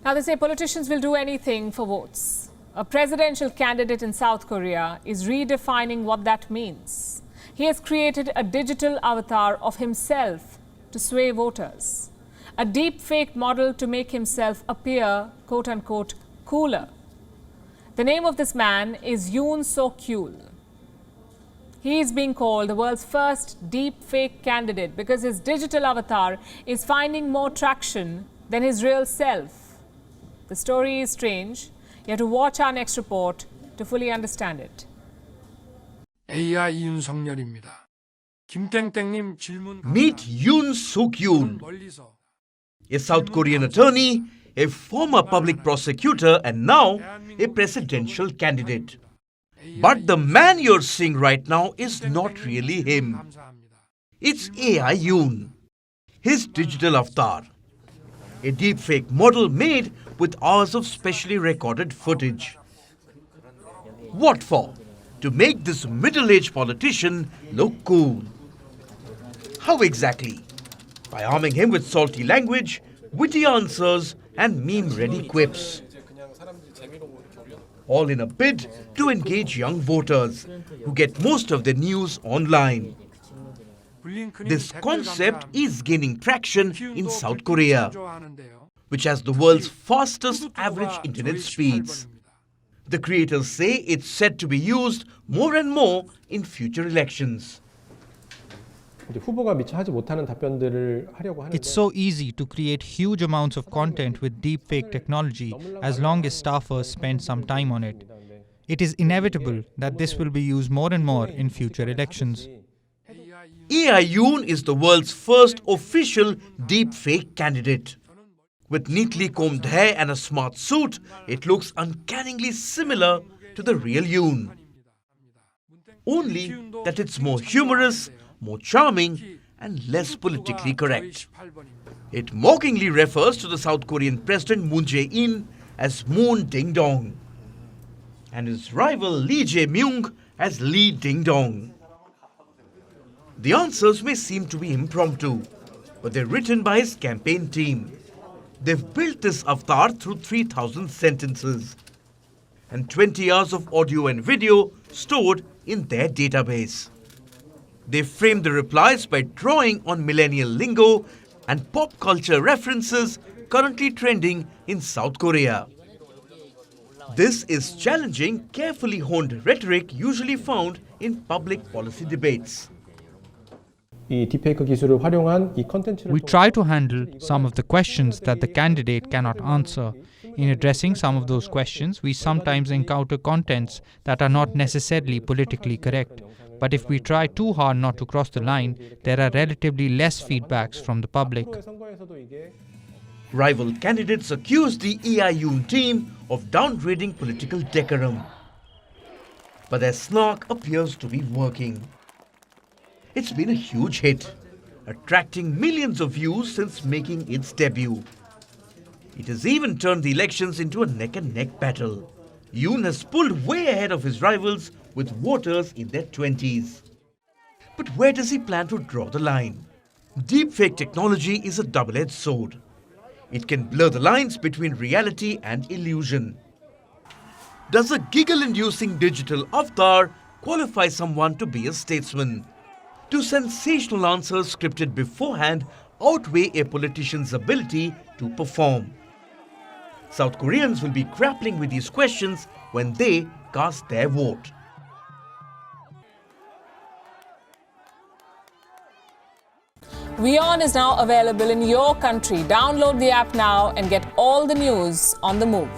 Now, they say politicians will do anything for votes. A presidential candidate in South Korea is redefining what that means. He has created a digital avatar of himself to sway voters. A deep-fake model to make himself appear, quote-unquote, cooler. The name of this man is Yoon Seok-Youl. He is being called the world's first deep-fake candidate because his digital avatar is finding more traction than his real self. The story is strange. You have to watch our next report to fully understand it. AI 윤석열입니다. 김땡땡님 질문. Meet Yoon Seok-Youl, a South Korean attorney, a former public prosecutor and now a presidential candidate. But the man you're seeing right now is not really him. It's AI Yoon, his digital avatar. A deepfake model made with hours of specially recorded footage. What for? To make this middle-aged politician look cool. How exactly? By arming him with salty language, witty answers and meme-ready quips. All in a bid to engage young voters who get most of their news online. This concept is gaining traction in South Korea, which has the world's fastest average internet speeds. The creators say it's set to be used more and more in future elections. It's so easy to create huge amounts of content with deepfake technology as long as staffers spend some time on it. It is inevitable that this will be used more and more in future elections. AI Yoon is the world's first official deepfake candidate. With neatly combed hair and a smart suit, it looks uncannily similar to the real Yoon. Only that it's more humorous, more charming and less politically correct. It mockingly refers to the South Korean President Moon Jae-in as Moon Ding Dong and his rival Lee Jae-myung as Lee Ding Dong. The answers may seem to be impromptu, but they're written by his campaign team. They've built this avatar through 3,000 sentences and 20 hours of audio and video stored in their database. They framed the replies by drawing on millennial lingo and pop culture references currently trending in South Korea. This is challenging carefully honed rhetoric usually found in public policy debates. We try to handle some of the questions that the candidate cannot answer. In addressing some of those questions, we sometimes encounter contents that are not necessarily politically correct. But if we try too hard not to cross the line, there are relatively less feedbacks from the public. Rival candidates accuse the AI Yoon team of downgrading political decorum. But their snark appears to be working. It's been a huge hit, attracting millions of views since making its debut. It has even turned the elections into a neck-and-neck battle. Yoon has pulled way ahead of his rivals with voters in their 20s. But where does he plan to draw the line? Deepfake technology is a double-edged sword. It can blur the lines between reality and illusion. Does a giggle-inducing digital avatar qualify someone to be a statesman? Do sensational answers scripted beforehand outweigh a politician's ability to perform? South Koreans will be grappling with these questions when they cast their vote. WION is now available in your country. Download the app now and get all the news on the move.